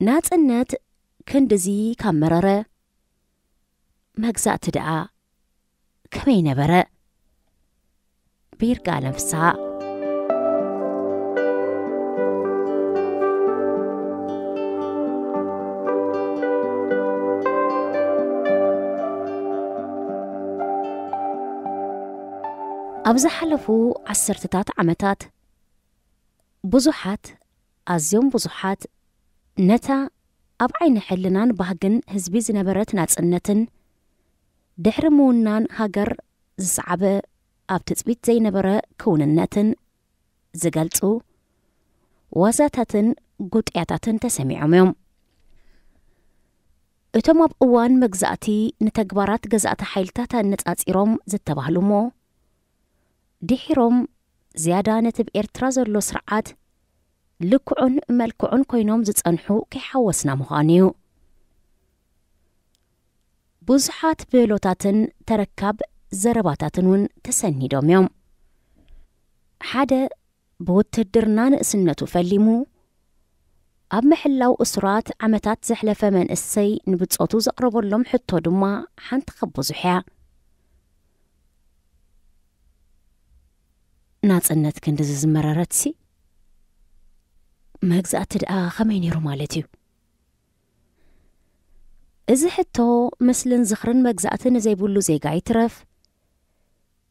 ናጽነት ክንድዚ ካመረረ መግዛእቲ ደኣ ከመይ ነበረ ቢርጋ ነፍሳ ኣብዛ ሓለፉ 10ታት ዓመታት ብዙሓት ኣዝዮም ብዙሓት ነታ ኣብ ዓይኒ ሕልናን ባህግን ህዝቢ ዝነበረት ናጽነትን ድሕሪ ምውናን ሃገር ዝሰዓበ ኣብ ትጽቢት ዘይነበረ ክውንነትን ዝገልጹ ዋዛታትን ጉጥያታትን ተሰሚዖም እዮም። እቶም ኣብ እዋን መግዛእቲ ንተግባራት ገዛእቲ ሓይልታት ኣነጻጺሮም ዝተባህሉ እሞ ድሒሮም ዝያዳ ነቲ ብኤርትራ ዘሎ ስርዓት ልክዑን መልክዑን ኮይኖም ዝጸንሑ ከይሓወስና ምዃኑ እዩ። ብዙሓት ብህሎታትን ተረካብ ዘረባታትን እውን ተሰኒዶም እዮም። ሓደ ብውትድርና ንእስነቱ ፈሊሙ ኣብ ምሕላው እሱራት ዓመታት ዘሕለፈ መንእሰይ ንብጾቱ ዘቕረበሎም ሕቶ ድማ ሓንቲ ኸብዙሕ እያ። ናጽነት ክንድዚ ዝመረረትሲ መግዛእቲ ደኣ ኸመይ ነይሩ ማለት እዩ። እዚ ሕቶ ምስልን ዝኽርን መግዛእቲ ንዘይብሉ ዜጋ ይትረፍ።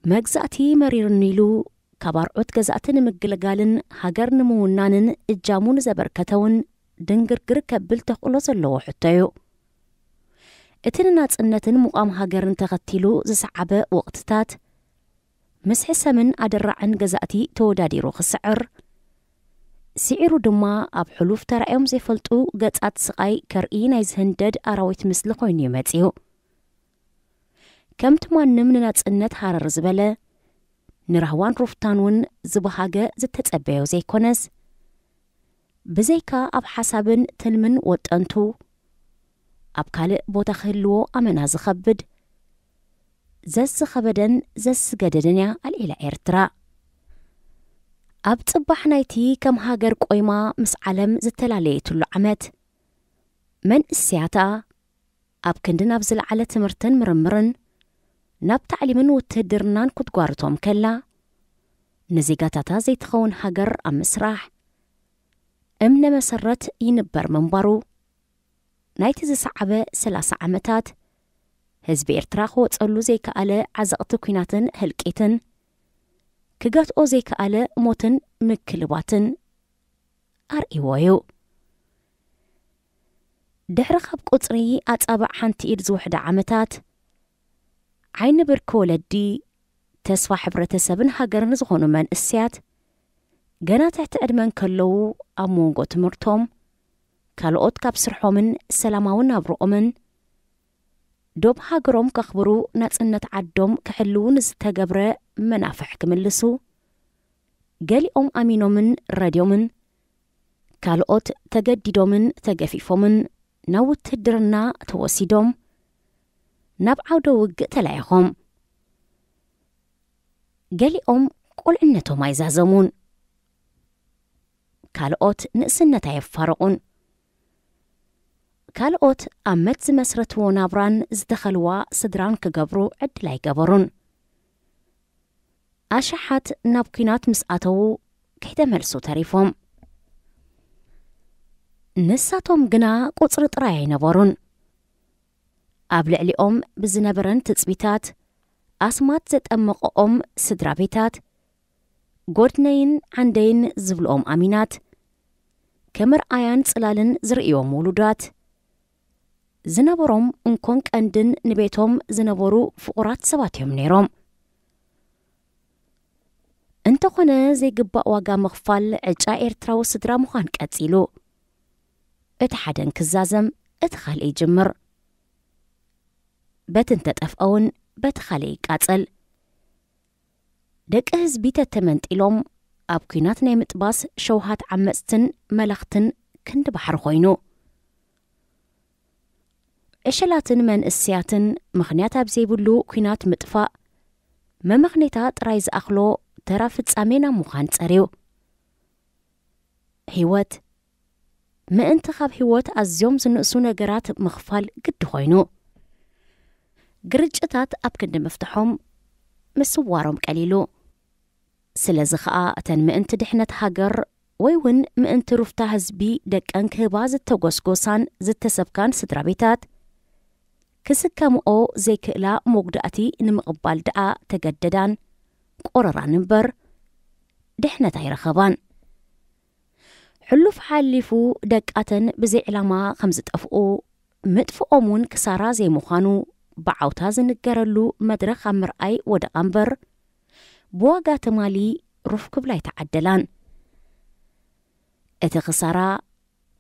መግዛእቲ መሪርን ኢሉ ካብ ኣርዑት ገዛእቲ ንምግልጋልን ሃገር ንምውናንን እጃሙ ንዘበርከተውን ድንግርግር ከብል ተኽእሎ ዘለዎ ሕቶ እዩ። እቲ ንናጽነትን ምቋም ሃገርን ተኸቲሉ ዝሰዓበ ወቕትታት ምስ ሕሰምን ኣደራዕን ገዛእቲ ተወዳዲሩ ክስዕር ስዒሩ ድማ ኣብ ሕሉፍ ተራእዮም ዘይፈልጡ ገጻት ስቓይ ከርኢ ናይ ዝህንደድ ኣራዊት ምስሊ ኮይኑ ይመጽኡ። ከምቲ ማንም ንናጽነት ሃረር ዝበለ ንራህዋን ሩፍታን እውን ዝበሃገ ዝተጸበዮ ዘይኮነስ ብዘይካ ኣብ ሓሳብን ትልምን ወጠንቱ ኣብ ካልእ ቦታ ክህልዎ ኣመና ዝኸብድ ዘዝኸበደን ዘዝገደድን እያ ኣልዒላ ኤርትራ። ኣብ ጽባሕ ናይቲ ከም ሃገር ቆይማ ምስ ዓለም ዝተላለየትሉ ዓመት መንእስያታ ኣብ ክንዲ ናብ ዝለዓለ ትምህርትን ምርምርን ናብ ታዕሊምን ውትድርናን ክትጓርቶም ከላ ንዜጋታታ ዘይትኸውን ሃገር ኣብ ምስራሕ እምነ መሰረት ይንበር መንባሩ ናይቲ ዝሰዓበ 30 ዓመታት ህዝቢ ኤርትራ ክወጸሉ ዘይከኣለ ዓዘቕቲ ኩናትን ህልቂትን ክገትኦ ዘይከኣለ ሞትን ምክልባትን ኣርእይዎ እዩ። ድሕሪ ካብ ቁጽሪ ኣጻብዕ ሓንቲ ኢድ ዝውሕደ ዓመታት ዓይኒ ብርኪ ወለዲ ተስፋ ሕብረተሰብን ሃገርን ዝኾኑ መንእስያት ገና ትሕቲ ዕድመን ከለዉ ኣብ መንጎ ትምህርቶም ካልኦት ካብ ስርሖምን ሰላማውን ናብርኦምን ዶብ ሃገሮም ከኽብሩ ናጽነት ዓዶም ክሕልውን ዝተገብረ መናፍሕ ክምልሱ ገሊኦም ኣሚኖምን ረድዮምን ካልኦት ተገዲዶምን ተገፊፎምን ናብ ውትድርና ተወሲዶም ናብ ዓውደ ውግእ ተላይኾም ገሊኦም ቁልዕነቶም ኣይዛዘሙን ካልኦት ንእስነት ኣየፋረቑን ካልኦት ኣብ መት ዝመስረትዎ ናብራን ዝተኸልዋ ስድራን ክገብሩ ዕድል ኣይገበሩን ኣሽሓት ናብ ኩናት ምስ ኣተዉ ከይተመልሱ ተሪፎም ንሳቶም ግና ቁጽሪ ጥራይ ኣይነበሩን ኣብ ልዕሊኦም ብዝነበረን ትጽቢታት ኣስማት ዘጠመቐኦም ስድራ ቤታት ጎድነይን ዓንደይን ዝብልኦም ኣሚናት ከመርኣያን ጽላልን ዝርእዮም ውሉዳት ዝነበሮም እንኮን ቀንድን ንቤቶም ዝነበሩ ፍቑራት ሰባት እዮም ነይሮም። እንተኾነ ዘይግባእ ዋጋ ምኽፋል ዕጫ ኤርትራዊ ስድራ ምዃን ቀጺሉ እቲ ሓደን ክዛዘም እቲ ኻልእ ይጅምር በቲ እንተጠፍአውን በቲ ኻልእ ይቃጸል ደቂ ህዝቢ ተተመንጢሎም ኣብ ኩናት ናይ ምጥባስ ሸውሃት ዓመፅትን መላኽትን ክንዲ ባሕሪ ኮይኑ ዕሸላትን መንእስያትን ምኽንያት ኣብ ዘይብሉ ኩናት ምጥፋእ መምኽኔታ ጥራይ ዝኣኽሎ ተራ ፍጻሜ ናብ ምዃን ጸርዩ ህይወት ምእንቲ ካብ ህይወት ኣዝዮም ዝንእሱ ነገራት ምኽፋል ግዲ ኮይኑ ግርጭታት ኣብ ክንዲ መፍትሖም ምስዋሮም ቀሊሉ ስለዚ ከዓ እተን ምእንቲ ድሕነት ሃገር ወይ እውን ምእንቲ ሩፍታ ህዝቢ ደቀን ክህባ ዝተጎስጎሳን ዝተሰብካን ስድራ ቤታት ክስከምኦ ዘይክእላ ሞጉዳእቲ ንምቕባል ደኣ ተገደዳን ቆረራን እምበር ድሕነት ኣይረኸባን ሕሉፍ ሓሊፉ ደቃተን ብዘይ ዕላማ ከም ዝጠፍኡ ምጥፍኦም እውን ክሳራ ዘይምዃኑ ብዓውታ ዝንገረሉ መድረኽ ኣብ ምርኣይ ወደቓ እምበር ብዋጋ ተማሊ ሩፍ ክብላ ይተዓደላን እቲ ክሳራ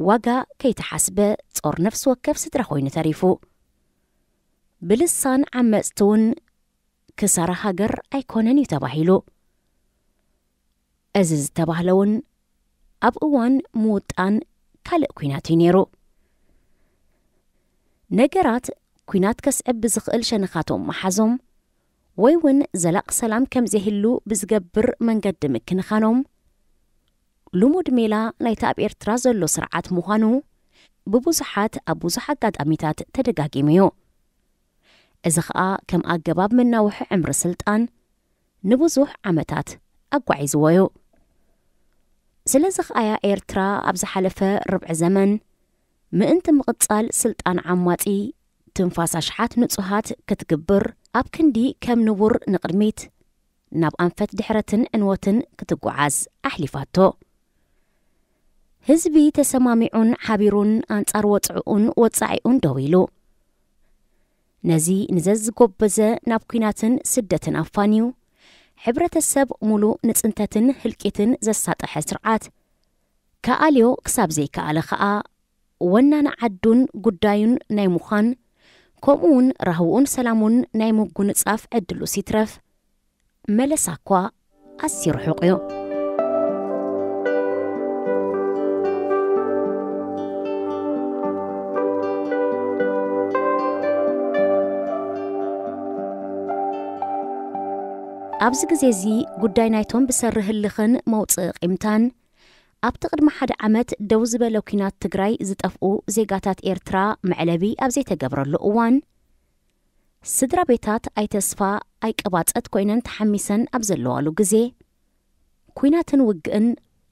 ዋጋ ከይተሓስበ ጾር ነፍሲ ወከፍ ስድራ ኮይኑ ተሪፉ ብልሳን ዓመፅቲ እውን ክሳራ ሃገር ኣይኮነን እዩ ተባሂሉ እዚ ዝተባህለ እውን ኣብ እዋን ምውጣን ካልእ ኩናት እዩ ነይሩ ነገራት ኩናት ከስዕብ ብዝኽእል ሸነኻቶም መሓዞም ወይ እውን ዘላቕ ሰላም ከም ዘይህሉ ብዝገብር መንገዲ ምክንኻኖም ልሙድ ሜላ ናይቲ ኣብ ኤርትራ ዘሎ ስርዓት ምዃኑ ብብዙሓት ኣብ ብዙሕ ኣጋጣሚታት ተደጋጊሙ እዩ እዚ ከዓ ከም ኣገባብ መናውሒ ዕምሪ ስልጣን ንብዙሕ ዓመታት ኣጓዒዝዎ እዩ ስለዚ ከኣያ ኤርትራ ኣብ ዝሓለፈ ርብዒ ዘመን ምእንቲ ምቕጻል ስልጣን ዓማጺ ትንፋስ ኣሽሓት ንጹሃት ክትግብር ኣብ ክንዲ ከም ንቡር ንቕድሚት ናብ ኣንፈት ድሕረትን ዕንወትን ክትጓዓዝ ኣሕሊፋቶ ህዝቢ ተሰማሚዑን ሓቢሩን ኣንጻር ወፅዑኡን ወጻዒኡን ደው ኢሉ ነዚ ንዘዝጐበዘ ናብ ኩናትን ስደትን ኣፋንዩ ሕብረተሰብ ሙሉእ ንጽንተትን ህልቂትን ዘሳጠሐ ስርዓት ከኣልዮ ክሳብ ዘይከኣለ ከዓ ወናነ ዓዱን ጉዳዩን ናይ ምዃን ከምኡውን ራህውኡን ሰላሙን ናይ ምጉንጻፍ ዕድሉ ሲትረፍ መለሳ እኳ ኣዝዩ ርሑቕ እዩ ኣብዚ ግዜ እዚ ጉዳይ ናይቶም ብሰርህልኽን መውፅእ ቂምታን ኣብቲ ቅድሚ ሓደ ዓመት ደው ዝበለ ኩናት ትግራይ ዝጠፍኡ ዜጋታት ኤርትራ መዕለቢ ኣብ ዘይተገብረሉ እዋን ስድራ ቤታት ኣይተስፋ ኣይቀባፀት ኮይነን ተሓሚሰን ኣብ ዘለዋሉ ግዜ ኩናትን ውግእን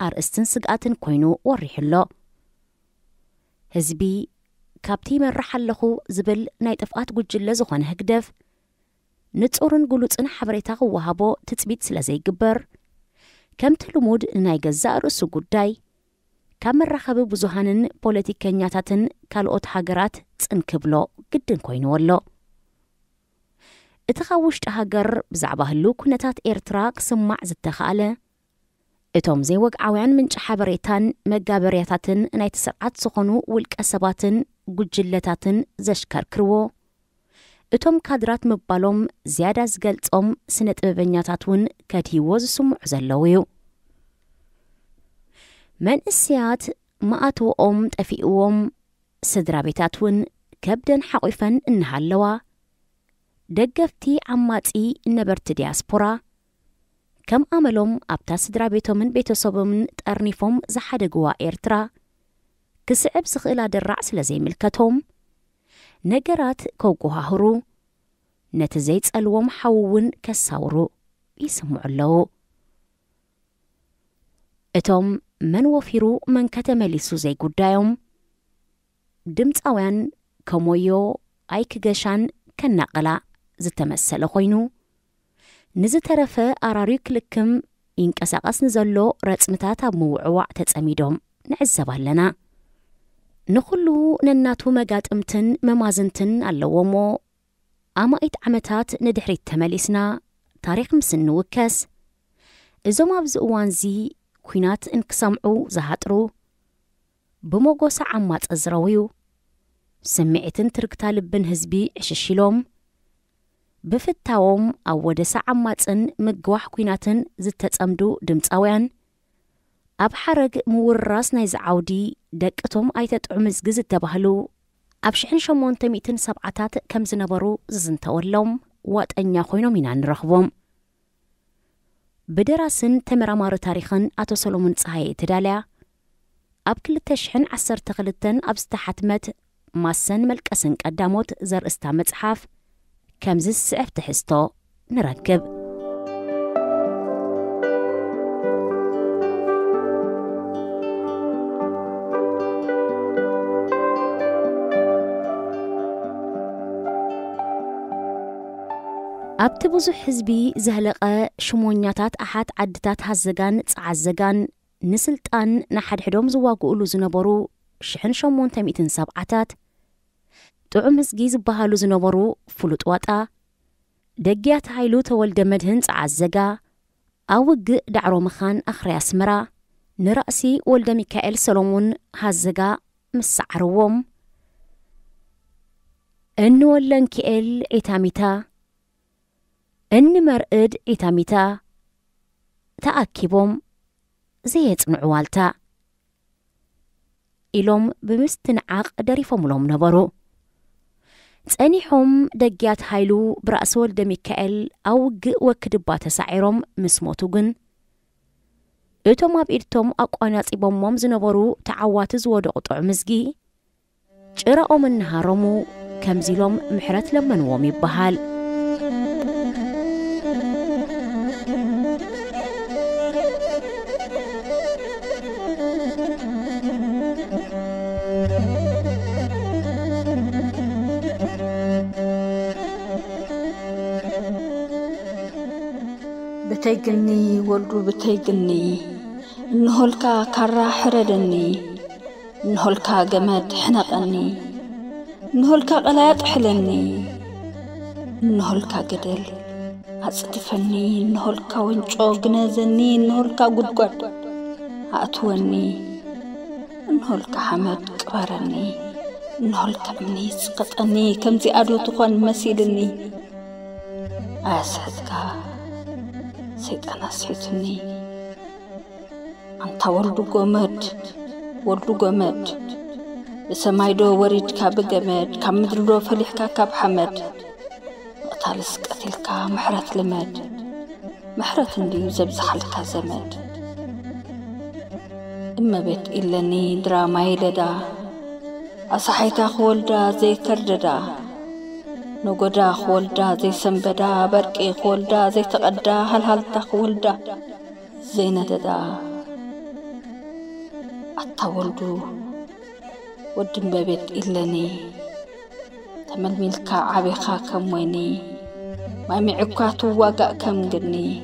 ኣርእስትን ስግኣትን ኮይኑ ወሪሕሎ ህዝቢ ካብቲ መራሕ ኣለኹ ዝብል ናይ ጥፍኣት ጉጅለ ዝኾነ ህግደፍ ንጹርን ጉሉፅን ሓበሬታ ክወሃቦ ትፅቢት ስለ ዘይግበር ከምቲ ልሙድ ናይ ገዛእ ርእሱ ጉዳይ ካብ መራኸቢ ብዙሃንን ፖለቲከኛታትን ካልኦት ሃገራት ጽንክብሎ ግድን ኮይኑዎ ኣሎ እቲ ካብ ውሽጢ ሃገር ብዛዕባ ህሉ ኩነታት ኤርትራ ክስማዕ ዝተኸኣለ እቶም ዘይወግዓውያን ምንጪ ሓበሬታን መጋበርያታትን ናይቲ ስርዓት ዝኾኑ ውልቀ ሰባትን ጉጅለታትን ዘሽከርክርዎ እቶም ካድራት ምባሎም ዝያዳ ዝገልጾም ስነ ጥበበኛታት እውን ከድሂዎ ዝስምዑ ዘለዉ እዩ መንእስያት ማኣትውኦም ጠፊእዎም ስድራ ቤታት እውን ከብደን ሓቑፈን እንሃለዋ ደገፍቲ ዓማጺ ነበርቲ ዲያስፖራ ከም ኣመሎም ኣብታ ስድራ ቤቶምን ቤተሰቦምን ጠርኒፎም ዝሓደግዋ ኤርትራ ክስዕብ ዝኽእል ኣደራዕ ስለ ዘይምልከቶም ነገራት ከውጉሃህሩ ነቲ ዘይጸልዎም ሓውውን ከሳውሩ ይስምዑ ኣለዉ እቶም መን ወፊሩ መን ከተመሊሱ ዘይጉዳዮም ድምፃውያን ከሞዮ ኣይክገሻን ከናቐላ ዝተመሰለ ኮይኑ ንዝተረፈ ኣራርዩ ክልክም ይንቀሳቐስ ንዘሎ ረጽምታት ኣብ ምውዕዋዕ ተጸሚዶም ንዕዘብ ኣለና ንኹሉ ነናቱ መጋጥምትን መማዝንትን ኣለዎሞ ኣማኢት ዓመታት ንድሕሪት ተመሊስና ታሪኽ ምስ እንውከስ እዞም ኣብዚ እዋን እዚ ኩናት እንክሰምዑ ዝሃጥሩ ብሞጎሳ ዓማፀ ዝረውዩ ስምዒትን ትርክታ ልብን ህዝቢ ዕሽሽሎም ብፍታዎም ኣብ ወደሳ ዓማፅን ምግዋሕ ኩናትን ዝተጸምዱ ድምፃውያን ኣብ ሓረግ ምውራስ ናይ ዝዓውዲ ደቅቶም ኣይተጥዑ ምዝጊ ዝተባህሉ ኣብ 1870ታት ከም ዝነበሩ ዝዝንተወሎም ዋጠኛ ኮይኖም ኢና ንረኽቦም ብደራስን ተመራማሪ ታሪኽን ኣቶ ሰሎሞን ፀሃይ ተዳልያ أب كل تشحن عسر تخلتن أبستحتمت ماسن ملكسن قداموت زر استامت حاف كمز السعف تحستو نركب أبت بزو حزبي زهلقة شمونياتات أحد عدتات هزقان تعزقان نسلتان نحد حدوم زواقولو زنبرو شحن شمون تميتن سبعتات تعمز جيز بهالو زنبرو فلوت واتا دقيات هايلو تولد مدهن تعزقا أوق دعرو مخان أخري أسمرا نرأسي ولد ميكائيل سلومون هزقا مسعروم إنو ولن كيل عتاميتا إن مرقد عتاميتا تأكيبهم زيت معوالتا إلوم بمستنعاق داريفهم لهم نبرو تانيحهم دقيات هايلو برأس ولد ميكائيل أو وكدبات سعيرهم مسموتوغن إتوم بإيدتهم أقوانات إبامهم زنبرو تعوات زودو قطع مزقي جرأوا من نهارمو كمزيلهم محرت لمن ومي بحال بتيجني ولدو بتيجني نهولكا كرا حردني نهولكا جماد حنقني نهولكا قلاط حلني نهولكا قدل هتصدفني نهولكا ونشو جنازني نهولكا قدقد هاتوني نهولكا حمد كبرني نهولكا مني سقطني كم زي أدو تخوان مسيدني أسعدك سيدنا سيتني أنت ولدو جمد بسمايدو وريد كاب جمد كم مدردو فليحكا كاب حمد وطالس قتلكا محرت لمد محرت نديو زبزحلكا زمد إما بيت إلني دراما يلدا أصحيتا خولدا زي كرددا نوغدا خولدا زي سنبدا بركي خولدا زي تقدا هالتا خولدا زي نددا أتولدو ودن ببيت إلني تمل ملكا عبيخا كم ويني ما معكاتو واقع كم قرني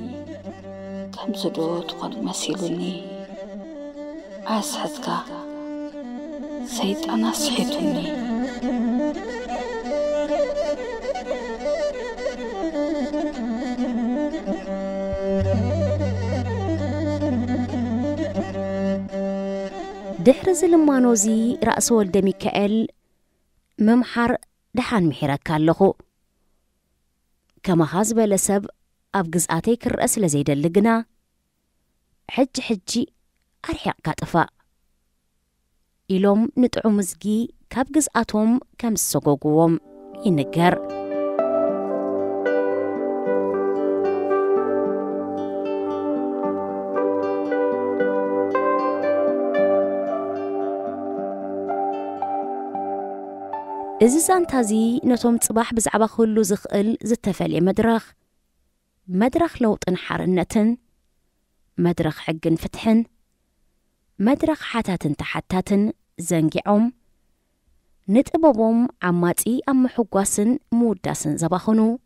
كم زدوت قد مسيلني أسعدك سيد أنا صحيتني دحرز المانوزي رأس ولد ميكائيل ممحر دحان محيرك اللخو كما خازب لسب أبقزاتيك الرأس لزيد اللقنا حجي أرحيق كاتفا إلوم نتعو مزقي كابقزاتهم كم السقوقوهم ينقر إززان تازي نتوم تصباح بزعبا خلو زخقل زتفالي مدرخ لوطن حارنتن مدرخ حقن فتحن مدرخ حاتاتن تحتاتن زنقعهم نتقببهم عماتي أم حقواسن موداسن زباخنو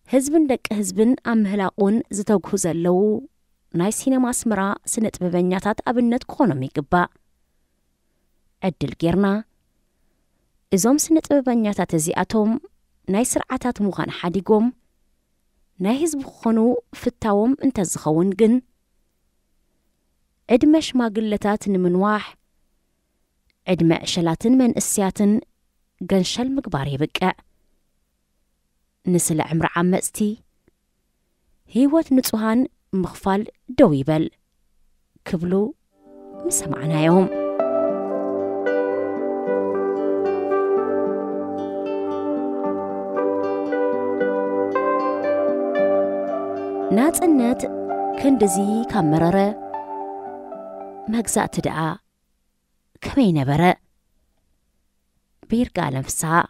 هزبن دك هزبن أم هلاقون زتوقهو زلو نايس هنا ماسمرا سنت ببنياتات أبنت كونومي قبا عدل جيرنا إزوم سنت ببنياتات زياتهم ناي سرعاتات مغان حاديقوم ناي هزب خونو فتاوم انت زخون جن عدمش ما قلتات نمنواح عدم عشلاتن من اسياتن قنشل مقباري بكأ نسل عمر عمستي هيوت نتوهان مغفال دويبل كبلو مسمعنا يوم نات النت كندزي كامررة مجزات دعا كمي نبرا بيرقى لنفسها